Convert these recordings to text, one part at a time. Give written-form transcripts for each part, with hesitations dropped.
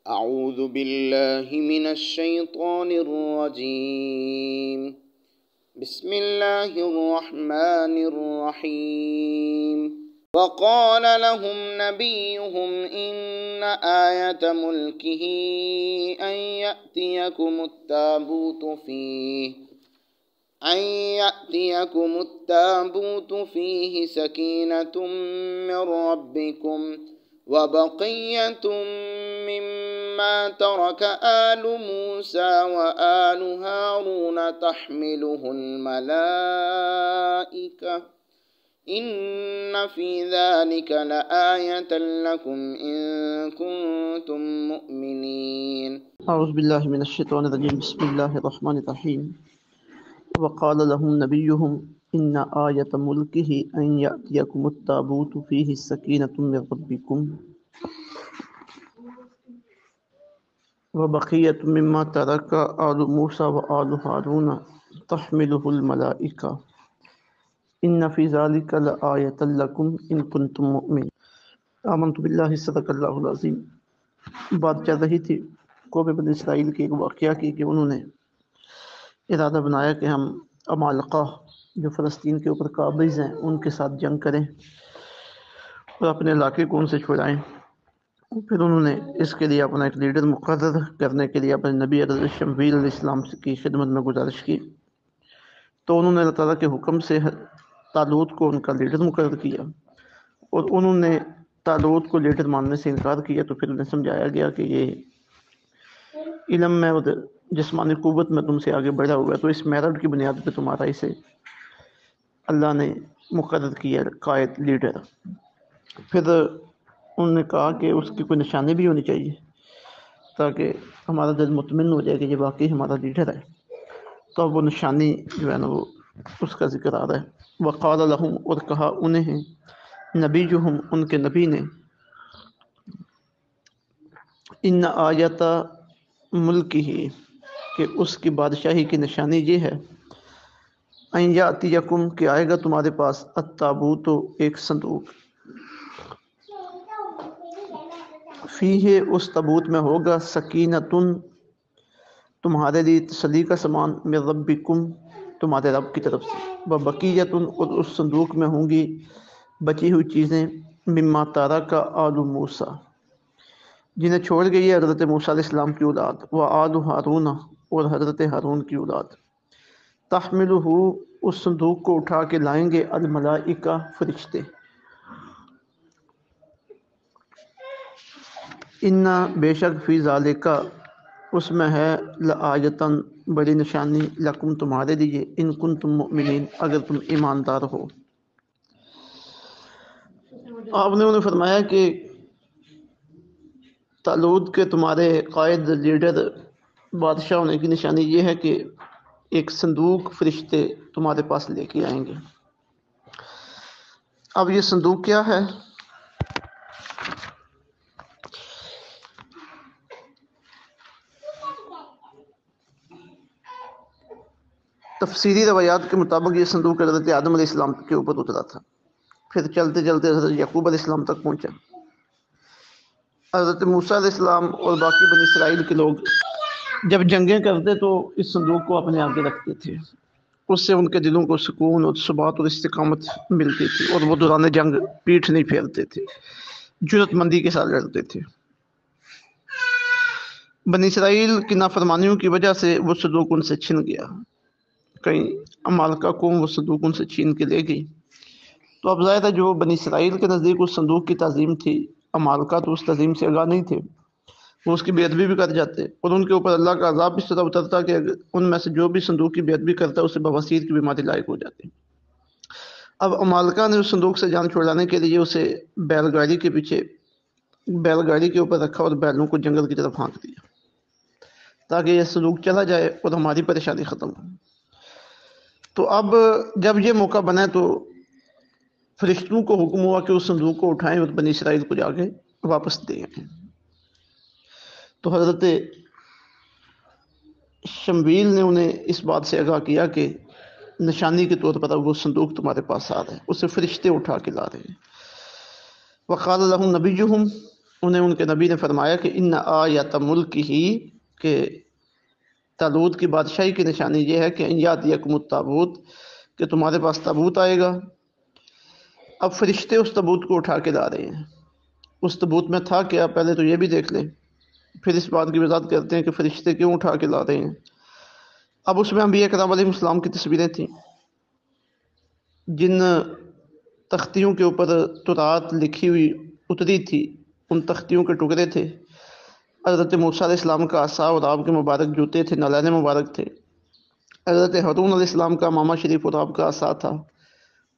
أعوذ بالله من الشيطان الرجيم. بسم الله الرحمن الرحيم. وقال لهم نبيهم إن آية ملكه أن يأتيكم التابوت فيه سكينة من ربكم وبقية مما ترك آل موسى وآل هارون تحمله الملائكة إن في ذلك لآية لكم إن كنتم مؤمنين. اعوذ باللہ من الشیطان الرجیم. بسم اللہ الرحمن الرحیم. وقال لهم نبیهم ان آیۃ ملکہ ان یأتیکم التابوت فیہ سکینۃ من ربکم وبقیۃ مما ترک آل موسیٰ وآل ہارون تحملہ الملائکہ ان فی ذلک لآیۃ لکم ان کنتم مؤمنین. آمنت باللہ صدق اللہ العظیم. بات چل رہی تھی قوم بنی اسرائیل کے ایک واقعہ کی کہ انہوں نے ارادہ بنایا کہ ہم عمالقہ جو فلسطین کے اوپر قابض ہیں ان کے ساتھ جنگ کریں اور اپنے علاقے کو ان سے چھڑائیں. پھر انہوں نے اس کے لیے اپنا ایک لیڈر مقرر کرنے کے لیے اپنے نبی شمویل علیہ السلام کی خدمت میں گزارش کی. تو انہوں نے اللہ تعالیٰ کے حکم سے طالوت کو ان کا لیڈر مقرر کیا اور انہوں نے طالوت کو لیڈر ماننے سے انکار کیا. تو پھر انہیں سمجھایا گیا کہ یہ علم میں اور جسمانی قوت میں تم سے آگے بڑھا ہوا ہے، تو اس میرٹ کی بنیاد پہ تمہارا اسے اللہ نے مقرر کیا قائد لیڈر. پھر انہوں نے کہا کہ اس کی کوئی نشانی بھی ہونی چاہیے تاکہ ہمارا دل مطمئن ہو جائے کہ یہ واقعی ہمارا لیڈر ہے. تو اب وہ نشانی جو ہے نا وہ اس کا ذکر آ رہا ہے. وقال لهم، اور کہا انہیں نبیہم، ان کے نبی نے، ان آیت ملک ہی، کہ اس کی بادشاہی کی نشانی یہ ہے، ان یاتیکم، کہ آئے گا تمہارے پاس، التابوت، ایک صندوق، فیہ، اس تابوت میں ہوگا، سکینتن، تمہارے لیے تسلی کا سامان، من ربکم، تمہارے رب کی طرف سے، وبقیتن، اور اس صندوق میں ہوں گی بچی ہوئی چیزیں، مما ترک آل موسیٰ، جنہیں چھوڑ گئی ہے حضرت موسیٰ علیہ السلام کی اولاد، وآل ہارون، اور حضرت ہارون کی اولاد، تحملہ، اس صندوق کو اٹھا کے لائیں گے، الملائکہ، فرشتے، ان، بے شک، فی ذالک، اس میں ہے، لآیتن، بڑی نشانی، لکم، تمہارے لیے، ان کنتم مؤمنین، اگر تم ایماندار ہو. آپ نے انہیں فرمایا کہ طالوت کے تمہارے قائد، لیڈر، بادشاہ ہونے کی نشانی یہ ہے کہ ایک صندوق فرشتے تمہارے پاس لے کے آئیں گے. اب یہ صندوق کیا ہے؟ تفسیری روایات کے مطابق یہ صندوق حضرت آدم علیہ السلام کے اوپر اترا تھا، پھر چلتے چلتے حضرت یعقوب علیہ السلام تک پہنچا. حضرت موسیٰ علیہ السلام اور باقی بنی اسرائیل کے لوگ جب جنگیں کرتے تو اس صندوق کو اپنے آگے رکھتے تھے، اس سے ان کے دلوں کو سکون اور ثبات اور استقامت ملتی تھی، اور وہ دوران جنگ پیٹھ نہیں پھیرتے تھے، جرأت مندی کے ساتھ لڑتے تھے. بنی اسرائیل کی نافرمانیوں کی وجہ سے وہ صندوق ان سے چھن گیا، کہیں عمالقہ قوم وہ صندوق ان سے چھین کے لے گئی. تو اب ظاہر ہے جو بنی اسرائیل کے نزدیک اس صندوق کی تعظیم تھی، عمالقہ تو اس تعظیم سے آگاہ نہیں تھے، وہ اس کی بے ادبی بھی کر جاتے، اور ان کے اوپر اللہ کا عذاب اس طرح اترتا کہ ان میں سے جو بھی صندوق کی بے ادبی کرتا ہے اسے بواسیر کی بیماری لائق ہو جاتی. اب عمالقہ نے اس صندوق سے جان چھڑانے کے لیے اسے بیل گاڑی کے پیچھے، بیل گاڑی کے اوپر رکھا اور بیلوں کو جنگل کی طرف پھانک دیا تاکہ یہ صندوق چلا جائے اور ہماری پریشانی ختم ہو. تو اب جب یہ موقع بنا تو فرشتوں کو حکم ہوا کہ اس صندوق کو اٹھائیں اور بنی اسرائیل کو جا کے واپس دیں. تو حضرت شمویل نے انہیں اس بات سے آگاہ کیا کہ نشانی کے طور پر وہ صندوق تمہارے پاس آ رہا ہے، اسے فرشتے اٹھا کے لا رہے ہیں. وقال لهم نبیہم، انہیں ان کے نبی نے فرمایا کہ ان آیت ملک ہی، کہ طالوت کی بادشاہی کی نشانی یہ ہے کہ یاتیکم التابوت، کہ تمہارے پاس تابوت آئے گا۔ اب فرشتے اس تابوت کو اٹھا کے لا رہے ہیں۔ اس تابوت میں تھا کیا، پہلے تو یہ بھی دیکھ لیں، پھر اس بات کی وضاحت کرتے ہیں کہ فرشتے کیوں اٹھا کے لا رہے ہیں۔ اب اس میں انبیاء کرام علیہ السلام کی تصویریں تھیں، جن تختیوں کے اوپر تورات لکھی ہوئی اتری تھی، ان تختیوں کے ٹکڑے تھے۔ حضرت موسیٰ علیہ السلام کا عصا اور آپ کے مبارک جوتے تھے، نالین مبارک تھے۔ حضرت ہارون علیہ السلام کا امامہ شریف اور آپ کا عصا تھا،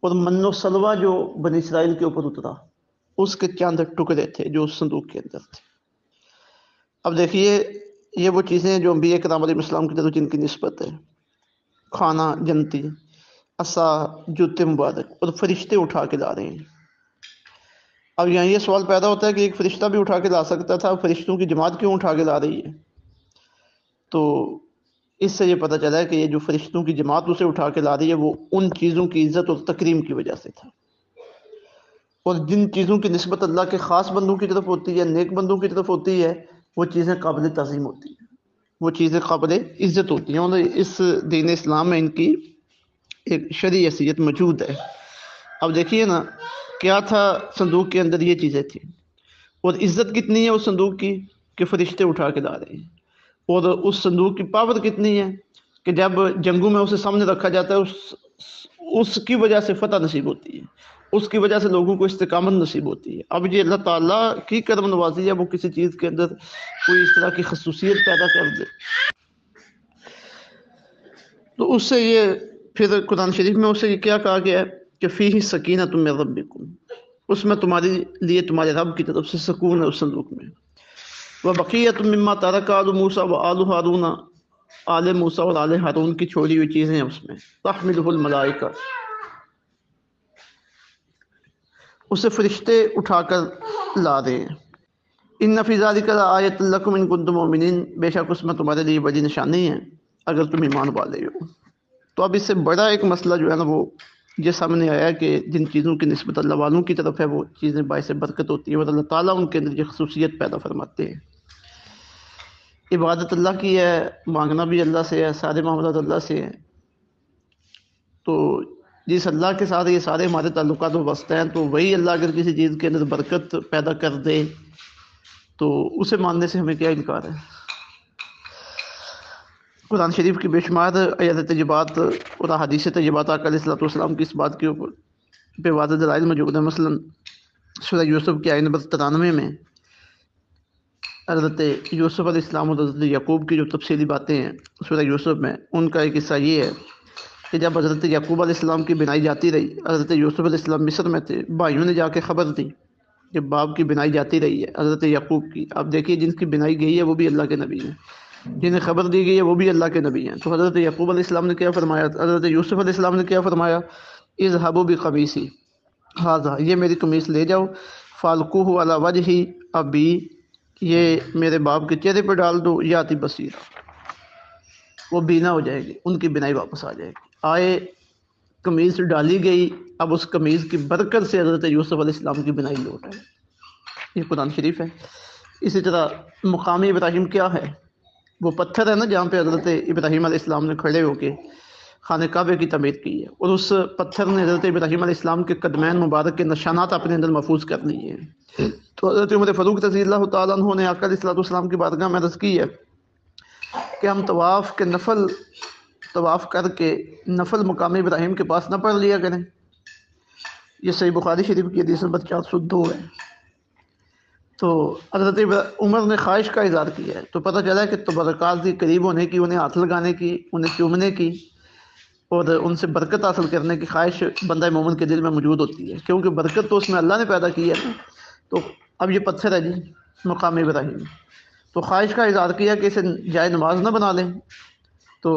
اور من و سلوہ جو بنی اسرائیل کے اوپر اترا اس کے چند ٹکڑے تھے جو اس صندوق کے اندر تھے۔ اب دیکھیے، یہ وہ چیزیں ہیں جو انبیاء کرام علیہ السلام کی طرف جن کی نسبت ہے، کھانا جنتی، عصا، جوتے مبارک، اور فرشتے اٹھا کے لا رہے ہیں۔ اب یہاں یہ سوال پیدا ہوتا ہے کہ ایک فرشتہ بھی اٹھا کے لا سکتا تھا، فرشتوں کی جماعت کیوں اٹھا کے لا رہی ہے؟ تو اس سے یہ پتہ چلا ہے کہ یہ جو فرشتوں کی جماعت اسے اٹھا کے لا رہی ہے وہ ان چیزوں کی عزت اور تکریم کی وجہ سے تھا، اور جن چیزوں کی نسبت اللہ کے خاص بندوں کی طرف ہوتی ہے، نیک بندوں کی طرف ہوتی ہے، وہ چیزیں قابل تعظیم ہوتی ہیں، وہ چیزیں قابل عزت ہوتی ہیں، اور اس دین اسلام میں ان کی ایک شرعی حیثیت موجود ہے۔ اب دیکھیے نا، کیا تھا صندوق کے اندر؟ یہ چیزیں تھیں، اور عزت کتنی ہے اس صندوق کی کہ فرشتے اٹھا کے لا رہے ہیں، اور اس صندوق کی پاور کتنی ہے کہ جب جنگوں میں اسے سامنے رکھا جاتا ہے اس کی وجہ سے فتح نصیب ہوتی ہے، اس کی وجہ سے لوگوں کو استقامت نصیب ہوتی ہے۔ اب یہ اللہ تعالیٰ کی کرم نوازی ہے، وہ کسی چیز کے اندر کوئی اس طرح کی خصوصیت پیدا کر دے تو اس سے یہ پھر قرآن شریف میں اسے یہ کیا کہا گیا ہے کہ فیہ سکینۃ من ربکم، اس میں تمہارے لیے تمہارے رب کی طرف سے سکون ہے اس صندوق میں۔ وبقیۃ مما ترک آل موسیٰ وآل ہارون، آل موسیٰ اور آل ہارون کی چھوڑی ہوئی چیزیں ہیں اس میں، تحملہ الملائکہ، اسے فرشتے اٹھا کر لا رہے ہیں۔ ان فی ذلک لآیۃ لکم ان کنتم مؤمنین، بے شک اس میں تمہارے لیے بڑی نشانی ہے اگر تم ایمان والے ہو۔ تو اب اس سے بڑا ایک مسئلہ جو ہے نا وہ یہ سامنے آیا کہ جن چیزوں کی نسبت اللہ والوں کی طرف ہے وہ چیزیں باعث برکت ہوتی ہیں، اور اللہ تعالیٰ ان کے اندر یہ خصوصیت پیدا فرماتے ہیں۔ عبادت اللہ کی ہے، مانگنا بھی اللہ سے ہے، سارے معاملات اللہ سے ہیں۔ تو جس اللہ کے ساتھ یہ سارے ہمارے تعلقات وابستہ ہیں، تو وہی اللہ اگر کسی چیز کے اندر برکت پیدا کر دے تو اسے ماننے سے ہمیں کیا انکار ہے؟ قرآن شریف کی بے شمار آیات طیبات اور احادیث طیبات آقا علیہ السلام کی اس بات کے اوپر بے واضح دلائل موجود ہیں۔ مثلا سورہ یوسف کی آیت نمبر 93 میں حضرت یوسف علیہ السلام اور حضرت یعقوب کی جو تفصیلی باتیں ہیں سورہ یوسف میں، ان کا ایک حصہ یہ ہے کہ جب حضرت یعقوب علیہ السلام کی بنائی جاتی رہی، حضرت یوسف علیہ السلام مصر میں تھے، بھائیوں نے جا کے خبر دی کہ باپ کی بنائی جاتی رہی ہے حضرت یعقوب کی۔ اب دیکھیے، جن کی بنائی گئی ہے وہ بھی اللہ کے نبی ہیں، جنہیں خبر دی گئی ہے وہ بھی اللہ کے نبی ہیں۔ تو حضرت یعقوب علیہ السلام نے کیا فرمایا، حضرت یوسف علیہ السلام نے کیا فرمایا، اذهبوا بقمیصی ھذا، یہ میری قمیص لے جاؤ، فالقوہ علی وجہی ابی، یہ میرے باپ کے چہرے پہ ڈال دو، یاتی بصیرہ، وہ بینا ہو جائے گی، ان کی بنائی واپس آ جائے گی۔ آئے قمیص ڈالی گئی، اب اس قمیص کی برکت سے حضرت یوسف علیہ السلام کی بنائی لوٹ آئی۔ یہ قرآن شریف ہے۔ اسی طرح مقام ابراہیم کیا ہے؟ وہ پتھر ہے نا جہاں پہ حضرت ابراہیم علیہ السلام نے کھڑے ہو کے خانہ کعبے کی تعمیر کی ہے، اور اس پتھر نے حضرت ابراہیم علیہ السلام کے قدمین مبارک کے نشانات اپنے اندر محفوظ کر لیے ہیں۔ تو حضرت عمر فاروق رضی اللہ تعالیٰ عنہ نے آقا علیہ السلام کی بارگاہ میں عرض کی ہے کہ ہم طواف کے نفل طواف کر کے نفل مقام ابراہیم کے پاس نہ پڑھ لیا کریں۔ یہ صحیح بخاری شریف کی حدیث نمبر 402 ہے۔ تو حضرت عمر نے خواہش کا اظہار کیا ہے، تو پتہ چلا ہے کہ تبرکات کے قریب ہونے کی، انہیں ہاتھ لگانے کی، انہیں چومنے کی اور ان سے برکت حاصل کرنے کی خواہش بندہ مومن کے دل میں موجود ہوتی ہے، کیونکہ برکت تو اس میں اللہ نے پیدا کی ہے نا۔ تو اب یہ پتھر ہے جی مقام ابراہیم، تو خواہش کا اظہار کیا کہ اسے جائے نماز نہ بنا لیں، تو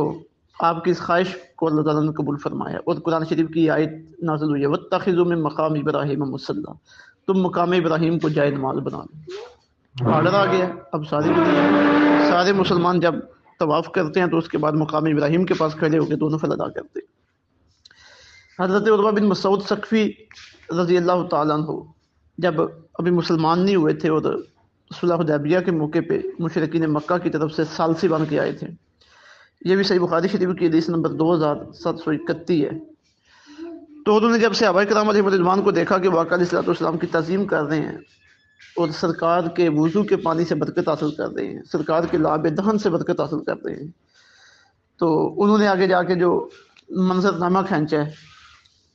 آپ کی اس خواہش کو اللہ تعالیٰ نے قبول فرمایا، اور قرآن شریف کی آیت نازل ہوئی ہے وَاتَّخِذُوا مِن مَّقَامِ إِبْرَاهِيمَ مُصَلًّى، تم مقام ابراہیم کو جائے نماز بنا لو۔ آرڈر آ گیا، اب سارے مسلمان جب طواف کرتے ہیں تو اس کے بعد مقام ابراہیم کے پاس کھڑے ہو کے دونوں نفل ادا کرتے ہیں۔ حضرت عروہ بن مسعود ثقفی رضی اللہ تعالیٰ عنہ جب ابھی مسلمان نہیں ہوئے تھے اور صلح حدیبیہ کے موقع پہ مشرکین مکہ کی طرف سے ثالثی بن کے آئے تھے۔ یہ بھی صحیح بخاری شریف کی حدیث نمبر 2731 ہے۔ تو انہوں نے جب صحابہ کرام علیہ رضوان کو دیکھا کہ وہ آقا علیہ الصلوۃ والسلام کی تعظیم کر رہے ہیں اور سرکار کے وضو کے پانی سے برکت حاصل کر رہے ہیں، سرکار کے لعاب دہن سے برکت حاصل کر رہے ہیں، تو انہوں نے آگے جا کے جو منظرنامہ کھینچا ہے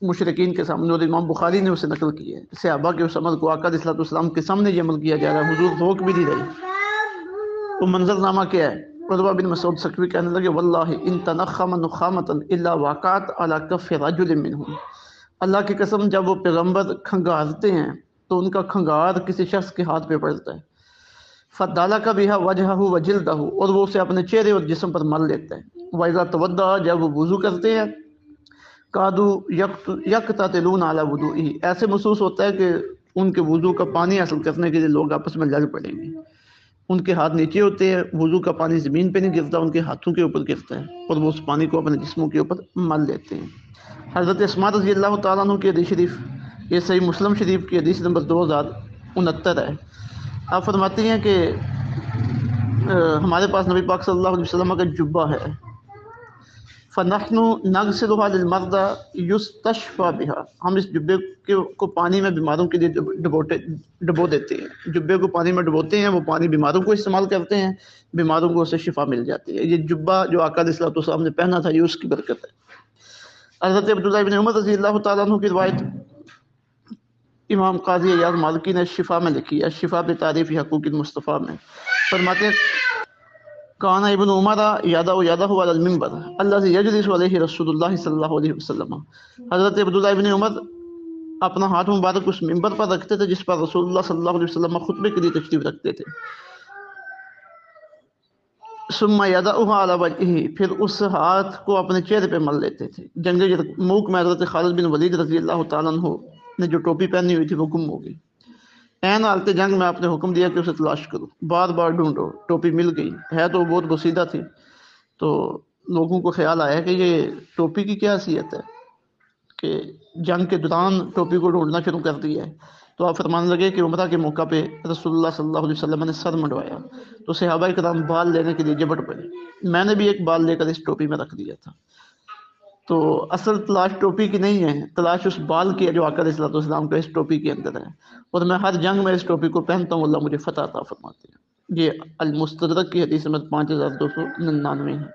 مشرکین کے سامنے، اور امام بخاری نے اسے نقل کی ہے، صحابہ کے اس عمل کو آقا علیہ الصلوۃ والسلام کے سامنے یہ عمل کیا جا رہا ہے، حضور روک بھی نہیں رہے۔ وہ منظرنامہ کیا ہے؟ عروہ بن مسعود ثقفی کہنے لگے واللہ ان تنخم نخامۃ الا وقعت علی کف رجل منہم، اللہ کی قسم جب وہ پیغمبر کھنگارتے ہیں تو ان کا کھنگار کسی شخص کے ہاتھ پہ پڑتا ہے، فدالک بہا وجہہ وجلدہ، اور وہ اسے اپنے چہرے اور جسم پر مل لیتا ہے، وَإِذَا تَوَضَّأَ، جب وہ وضو کرتے ہیں، کادو یقتتلون علی وضوئہ، ایسے محسوس ہوتا ہے کہ ان کے وضو کا پانی حاصل کرنے کے لیے لوگ آپس میں لڑ پڑیں گے۔ ان کے ہاتھ نیچے ہوتے ہیں، وضو کا پانی زمین پہ نہیں گرتا، ان کے ہاتھوں کے اوپر گرتا ہے اور وہ اس پانی کو اپنے جسموں کے اوپر مل لیتے ہیں۔ حضرت اسماء رضی اللہ تعالیٰ عنہ کی حدیث شریف، یہ صحیح مسلم شریف کی حدیث نمبر 2069 ہے۔ آپ فرماتی ہیں کہ ہمارے پاس نبی پاک صلی اللہ علیہ وسلم کا جبہ ہے، فَنَحْنُ نَغْسِلُهَا لِلْمَرْضَى يُسْتَشْفَى بِهَا، ہم اس جبے کو پانی میں بیماروں کے لیے ڈبو دیتے ہیں، جبے کو پانی میں ڈبوتے ہیں، وہ پانی بیماروں کو استعمال کرتے ہیں، بیماروں کو اسے شفا مل جاتی ہے۔ یہ جبہ جو آقا علیہ الصلوۃ والسلام نے پہنا تھا، یہ اس کی برکت ہے۔ حضرت عبداللہ بن عمر رضی اللہ تعالیٰ عنہ کی روایت امام قاضی عیاض مالکی نے شفا میں لکھی ہے، شفا بتعریف حقوق المصطفیٰ میں، فرماتے ہیں کان ابن عمر یادہ علی المنبر الذی یجلس علیہ رسول اللہ صلی اللہ علیہ وسلم، حضرت عبداللہ ابن عمر اپنا ہاتھ مبارک اس منبر پر رکھتے تھے جس پر رسول اللہ صلی اللہ علیہ وسلم خطبے کے لیے تشریف رکھتے تھے، ثم یدعها علی وجہہ، پھر اس ہاتھ کو اپنے چہرے پہ مل لیتے تھے۔ جنگ یرموک میں حضرت خالد بن ولید رضی اللہ تعالیٰ عنہ نے جو ٹوپی پہنی ہوئی تھی وہ گم ہو گئی، عین حالت جنگ میں آپ نے حکم دیا کہ اسے تلاش کرو، بار بار ڈھونڈو، ٹوپی مل گئی، ہے تو بہت بسیدہ تھی، تو لوگوں کو خیال آیا کہ یہ ٹوپی کی کیا حیثیت ہے کہ جنگ کے دوران ٹوپی کو ڈھونڈنا شروع کر دیا ہے۔ تو آپ فرمانے لگے کہ عمرہ کے موقع پہ رسول اللہ صلی اللہ علیہ وسلم نے سر منڈوایا تو صحابہ کرام بال لینے کے لیے جبٹ پڑے، میں نے بھی ایک بال لے کر اس ٹوپی میں رکھ دیا تھا۔ تو اصل تلاش ٹوپی کی نہیں ہے، تلاش اس بال کی ہے جو آقا علیہ الصلوۃ والسلام کا اس ٹوپی کے اندر ہے، اور میں ہر جنگ میں اس ٹوپی کو پہنتا ہوں، اللہ مجھے فتح عطا فرماتے ہیں۔ یہ المستدرک کی حدیث میں 5299 ہے۔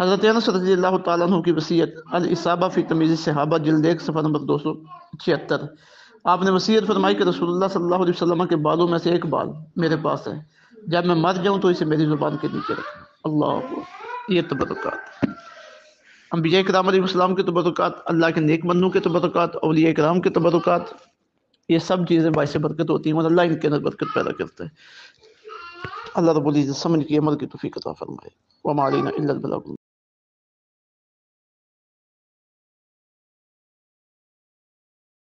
حضرت انس رضی اللہ تعالیٰ عنہ کی وصیت الاصابہ فی تمیز صحابہ جلد 1 صفحہ نمبر 276، آپ نے وصیت فرمائی کہ رسول اللہ صلی اللہ علیہ وسلم کے بالوں میں سے ایک بال میرے پاس ہے، جب میں مر جاؤں تو اسے میری زبان کے نیچے رکھنا۔ اللہ اکبر۔ یہ تبرکات انبیاء کرام علیہ السلام کے تبرکات، اللہ کے نیک بندوں کے تبرکات، اولیاء کرام کے تبرکات، یہ سب چیزیں باعث برکت ہوتی ہیں اور اللہ ان کے اندر برکت پیدا کرتا ہے۔ اللہ رب العزت سمجھ کے عمل کی توفیق عطا فرمائے۔ وما علینا الا البلاغ۔